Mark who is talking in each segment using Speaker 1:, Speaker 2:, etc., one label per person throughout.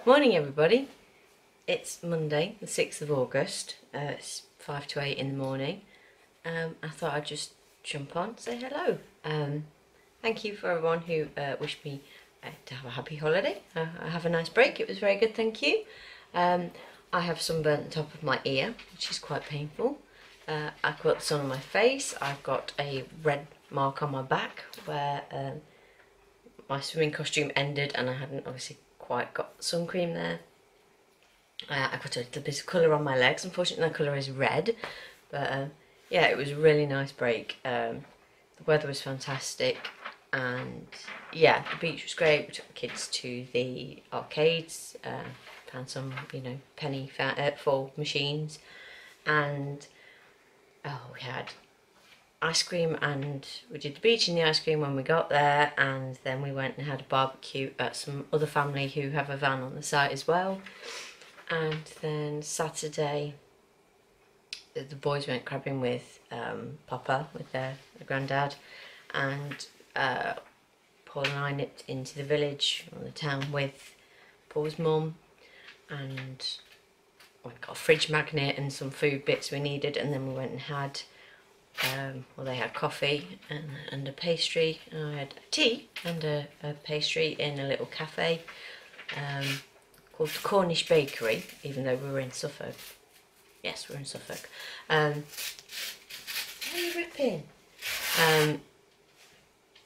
Speaker 1: Morning everybody, it's Monday the 6th of August, it's 5 to 8 in the morning. I thought I'd just jump on and say hello. Thank you for everyone who wished me to have a happy holiday. I have a nice break, it was very good, thank you. I have sunburn at the top of my ear, which is quite painful. I've got sun on my face, I've got a red mark on my back where my swimming costume ended and I hadn't obviously quite got sun cream there. I got a little bit of colour on my legs. Unfortunately, the colour is red, but yeah, it was a really nice break. The weather was fantastic, and yeah, the beach was great. We took the kids to the arcades, found some, you know, penny full machines, and we had ice cream, and we did the beach and the ice cream when we got there, and then we went and had a barbecue at some other family who have a van on the site as well. And then Saturday the boys went crabbing with Papa, with their granddad, and Paul and I nipped into the village or the town with Paul's mum, and we got a fridge magnet and some food bits we needed, and then we went and had well, they had coffee and a pastry. I had tea and a pastry in a little cafe called the Cornish Bakery, even though we were in Suffolk. Yes, we're in Suffolk. Why are you ripping?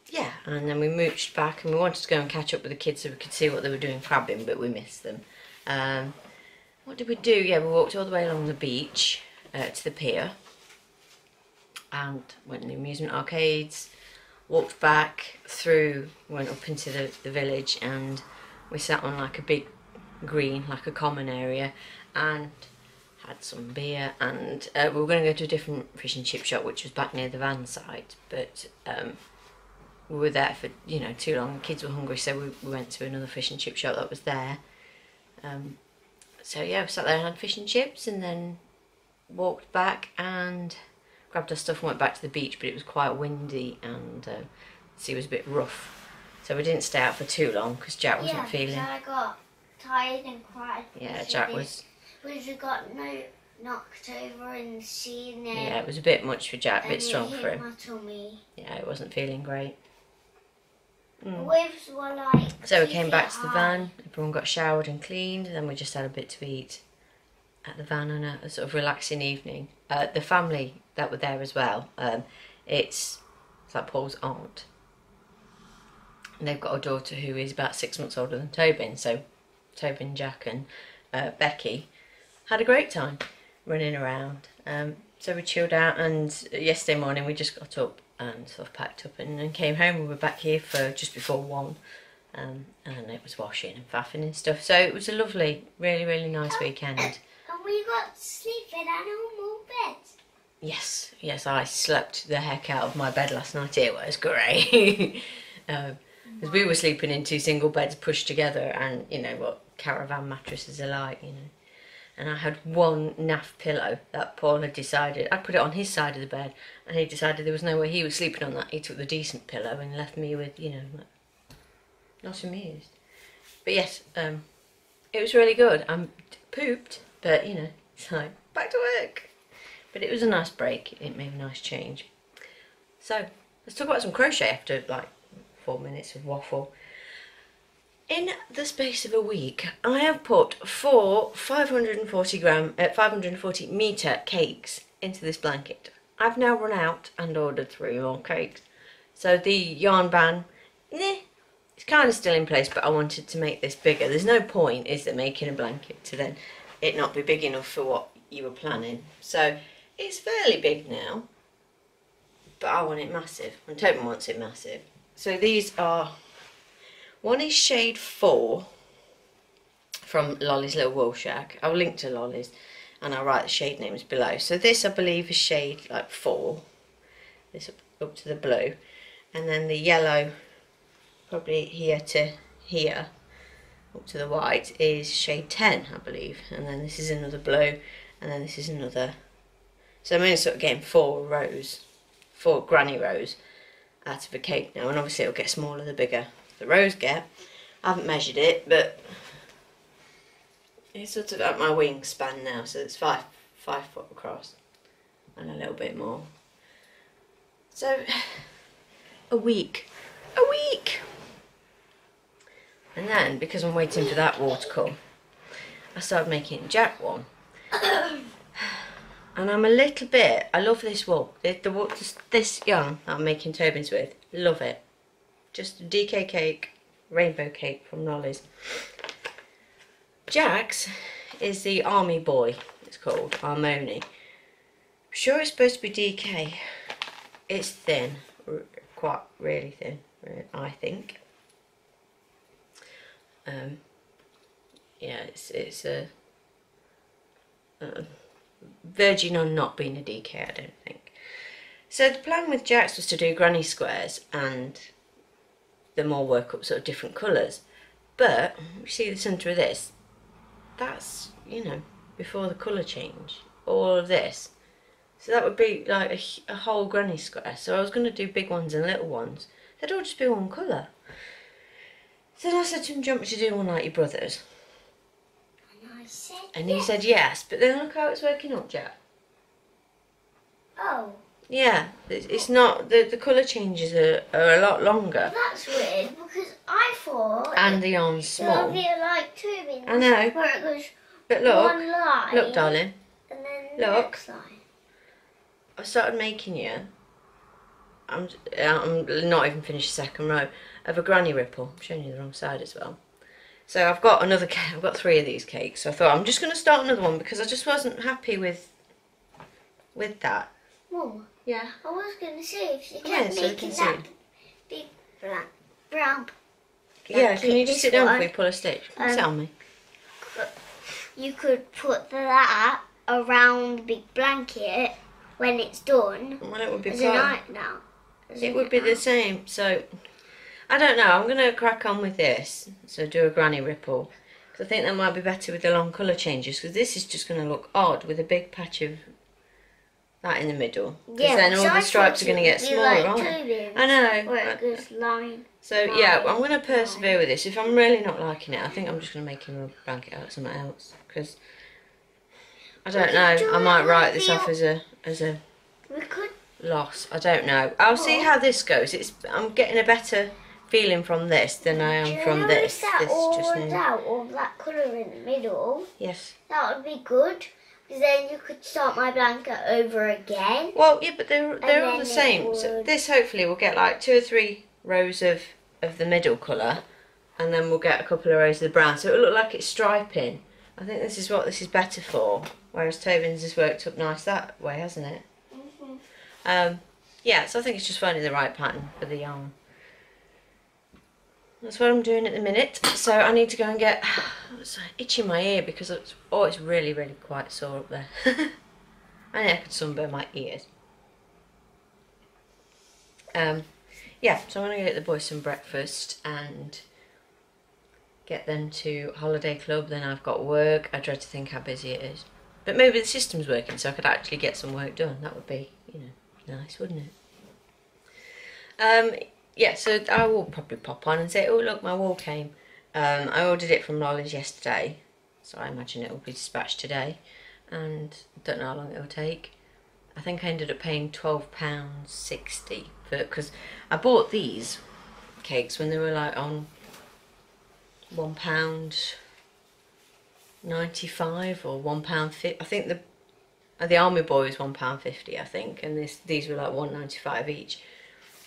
Speaker 1: Yeah, and then we mooched back, and we wanted to go and catch up with the kids so we could see what they were doing crabbing, but we missed them. What did we do? Yeah, we walked all the way along the beach to the pier, and went in the amusement arcades, walked back through, went up into the village, and we sat on like a big green, like a common area, and had some beer, and we were going to go to a different fish and chip shop which was back near the van site, but we were there for, you know, too long. The kids were hungry, so we went to another fish and chip shop that was there. So yeah, we sat there and had fish and chips, and then walked back and grabbed our stuff and went back to the beach, but it was quite windy and the sea was a bit rough, so we didn't stay out for too long because Jack wasn't feeling.
Speaker 2: Yeah, I got tired and cried.
Speaker 1: Yeah, Jack was.
Speaker 2: We got knocked over in the sea, and then
Speaker 1: yeah, it was a bit much for Jack, a bit strong for him.
Speaker 2: My tummy.
Speaker 1: Yeah, it wasn't feeling great.
Speaker 2: The waves were like.
Speaker 1: So we came back to the van. Everyone got showered and cleaned, and then we just had a bit to eat at the van on a sort of relaxing evening. The family that were there as well, it's like Paul's aunt, and they've got a daughter who is about 6 months older than Tobin, so Tobin, Jack and Becky had a great time running around. So we chilled out, and yesterday morning we just got up and sort of packed up and came home. We were back here for just before 1, and it was washing and faffing and stuff, so it was a lovely, really nice weekend.
Speaker 2: And we got to sleep in our normal bed.
Speaker 1: Yes, I slept the heck out of my bed last night. It was great. Because we were sleeping in 2 single beds pushed together, and you know what caravan mattresses are like, you know. And I had one naff pillow that Paul had decided, I put it on his side of the bed, and he decided there was no way he was sleeping on that. He took the decent pillow and left me with, you know, not amused. But yes, it was really good. I'm pooped, but you know, it's like, back to work. But it was a nice break, it made a nice change. So, let's talk about some crochet after like 4 minutes of waffle. In the space of a week, I have put 4 540 metre cakes into this blanket. I've now run out and ordered 3 more cakes. So the yarn band, it's kind of still in place, but I wanted to make this bigger. There's no point, is there, making a blanket to then it not be big enough for what you were planning. So it's fairly big now, but I want it massive, and Tobin wants it massive. So these are, one is shade 4 from Lolly's Little Wool Shack. I'll link to Lolly's and I'll write the shade names below. So this I believe is shade like 4, this up to the blue, and then the yellow probably here to here up to the white is shade 10 I believe, and then this is another blue, and then this is another. So I'm only sort of getting 4 rows, 4 granny rows out of a cake now, and obviously it'll get smaller the bigger the rows get. I haven't measured it, but It's sort of at my wingspan now, so it's 5 foot across and a little bit more. So a week. And then, because I'm waiting for that wool to come, I started making Jack one. And I'm a little bit, I love this wool. This yarn that I'm making Tobins with, love it. Just a DK cake, rainbow cake from Nolly's. Jack's is the Army Boy, it's called, Armoni. I'm sure it's supposed to be DK. It's thin, quite really thin, I think. Yeah, it's a verging on not being a DK, I don't think. So the plan with Jack's was to do granny squares and them all work up sort of different colours. But you see the centre of this, that's, you know, before the colour change, all of this. So that would be like a whole granny square. So I was going to do big ones and little ones. They'd all just be one colour. So then I said to him, do you want me to do one like your brothers? And he said yes, but then look how it's working up, Jack.
Speaker 2: Oh.
Speaker 1: Yeah, it's not, the colour changes are a lot longer.
Speaker 2: That's weird, because I thought...
Speaker 1: And the yarn's small.
Speaker 2: It'll be like Tobin.
Speaker 1: I know.
Speaker 2: Where it goes
Speaker 1: But look,
Speaker 2: one line.
Speaker 1: look darling,
Speaker 2: And then
Speaker 1: look.
Speaker 2: the next line.
Speaker 1: I started making you, I'm not even finished the second row, of a granny ripple. I'm showing you the wrong side as well. So I've got another cake, I've got 3 of these cakes, so I thought I'm just going to start another one because I just wasn't happy with that.
Speaker 2: Mum,
Speaker 1: Yeah.
Speaker 2: I was going to say, if you
Speaker 1: Yeah,
Speaker 2: kept
Speaker 1: so you
Speaker 2: making
Speaker 1: can
Speaker 2: that
Speaker 1: see.
Speaker 2: big brown
Speaker 1: Yeah, can you just
Speaker 2: this
Speaker 1: sit down
Speaker 2: one,
Speaker 1: before you pull a stitch? Sit on me.
Speaker 2: you could put that around the big blanket when it's done.
Speaker 1: Well, it would be
Speaker 2: As a
Speaker 1: part.
Speaker 2: night now.
Speaker 1: It would be the same. So I don't know. I'm going to crack on with this. So do a granny ripple. Because I think that might be better with the long colour changes. Because this is just going to look odd with a big patch of that in the middle. Because then all the stripes are going to get smaller, aren't they? I know.
Speaker 2: Where it goes line.
Speaker 1: So yeah, I'm going to persevere with this. If I'm really not liking it, I think I'm just going to make him a blanket out of something else. Because I don't know. I might write this off as a
Speaker 2: We could.
Speaker 1: loss. I don't know. I'll see how this goes. I'm getting a better feeling from this than I am from this.
Speaker 2: If that
Speaker 1: This
Speaker 2: all
Speaker 1: just
Speaker 2: went out, all that colour in the middle,
Speaker 1: yes.
Speaker 2: that would be good. Because then you could start my blanket over again.
Speaker 1: Well, yeah, but they're all
Speaker 2: then
Speaker 1: the
Speaker 2: it
Speaker 1: same. So
Speaker 2: would-
Speaker 1: this hopefully will get like 2 or 3 rows of the middle colour, and then we'll get a couple of rows of the brown. So it'll look like it's striping. I think this is what this is better for. Whereas Tobin's has worked up nice that way, hasn't it? Yeah, so I think it's just finding the right pattern for the yarn. That's what I'm doing at the minute. So I need to go and get... It's itching my ear because it's really, really quite sore up there. I think I could sunburn my ears. Yeah, so I'm going to get the boys some breakfast and get them to holiday club. Then I've got work. I dread to think how busy it is. But maybe the system's working so I could actually get some work done. That would be, you know, nice, wouldn't it? Yeah, so I will probably pop on and say, oh look, my wool came. I ordered it from Nolly's yesterday, so I imagine it will be dispatched today, and I don't know how long it will take. I think I ended up paying £12.60 for it, because I bought these cakes when they were like on £1.95 or £1.50. I think the Army Boy was £1.50, I think, and these were like £1.95 each.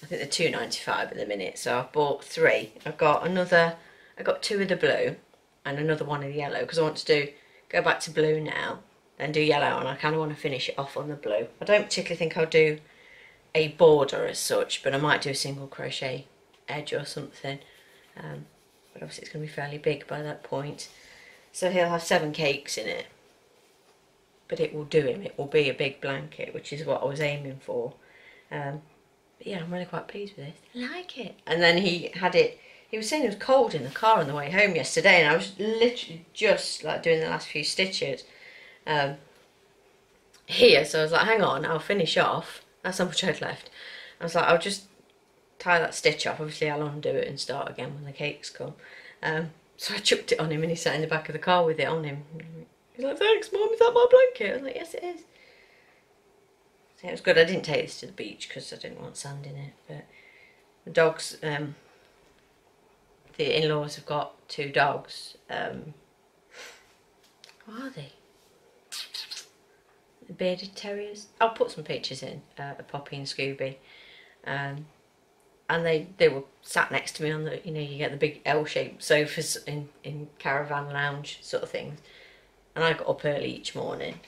Speaker 1: I think they're £2.95 at the minute, so I've bought 3. I got 2 of the blue and another one of the yellow, because I want to go back to blue now, then do yellow, and I kind of want to finish it off on the blue. I don't particularly think I'll do a border as such, but I might do a single crochet edge or something. But obviously it's going to be fairly big by that point. So he'll have 7 cakes in it, but it will do him. It will be a big blanket, which is what I was aiming for. But yeah, I'm really quite pleased with this. I like it. And then he was saying it was cold in the car on the way home yesterday, and I was literally just like doing the last few stitches here, so I was like, hang on, I'll finish off. That's how much I'd left. I was like, I'll just tie that stitch off. Obviously I'll undo it and start again when the cakes come. So I chucked it on him and he sat in the back of the car with it on him. He's like, thanks Mum, is that my blanket? I was like, yes it is. So it was good. I didn't take this to the beach because I didn't want sand in it. But the dogs, the in-laws have got 2 dogs. What are they? The bearded terriers. I'll put some pictures in, Poppy and Scooby. And they were sat next to me on the, you know, you get the big L-shaped sofas in caravan lounge sort of things. And I got up early each morning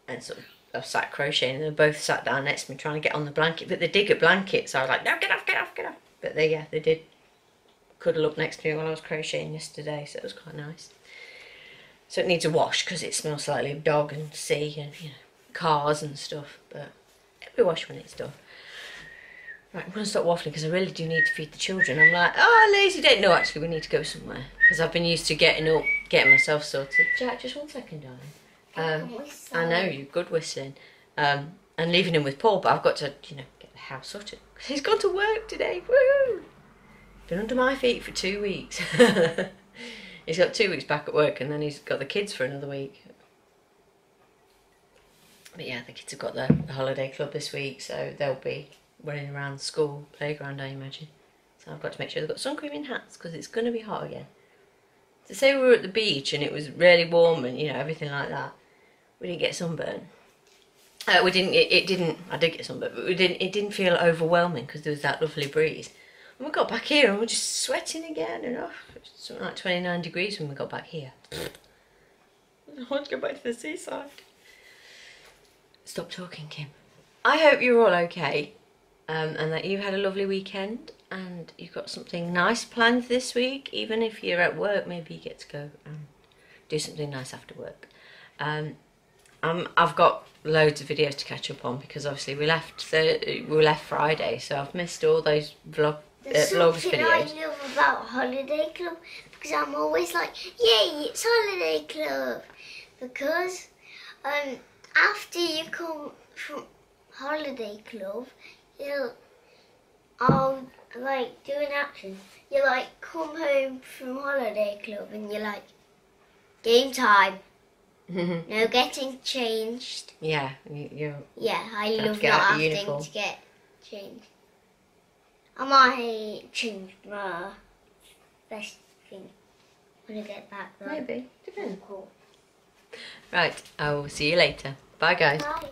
Speaker 1: and sort of I sat crocheting, and they both sat down next to me trying to get on the blanket, but they dig at blankets, so I was like, no, get off, get off, get off. But they did cuddle up next to me while I was crocheting yesterday, so it was quite nice. So it needs a wash because it smells slightly of dog and sea and, you know, cars and stuff, but it'll be washed when it's done. Right, I'm going to stop waffling because I really do need to feed the children. I'm like, oh, lazy day. No, actually, we need to go somewhere because I've been used to getting up, getting myself sorted. Jack, just 1 second, darling. I know, you're good whistling. And leaving him with Paul, but I've got to, you know, get the house sorted. He's gone to work today. Woo! Been under my feet for 2 weeks. He's got 2 weeks back at work and then he's got the kids for another week. But yeah, the kids have got the holiday club this week, so they'll be running around the school playground, I imagine. So I've got to make sure they've got sun cream and hats because it's going to be hot again. To say we were at the beach and it was really warm and, you know, everything like that, we didn't get sunburn. We didn't. It didn't. I did get sunburn, but we didn't. It didn't feel overwhelming because there was that lovely breeze. And we got back here and we're just sweating again. And oh, it's something like 29 degrees when we got back here. I want to go back to the seaside. Stop talking, Kim. I hope you're all okay, and that you had a lovely weekend and you've got something nice planned this week. Even if you're at work, maybe you get to go and do something nice after work. I've got loads of videos to catch up on because obviously we left Friday, so I've missed all those vlogs videos.
Speaker 2: I love about holiday club because I'm always like, yay, it's holiday club, because after you come from holiday club, I'll like do an action. You like come home from holiday club and you're like, game time. No getting changed.
Speaker 1: Yeah,
Speaker 2: yeah, I love not having to get changed. I might change my best thing when I get back though.
Speaker 1: Maybe, depends. Cool. Right, I will see you later. Bye guys.
Speaker 2: Bye.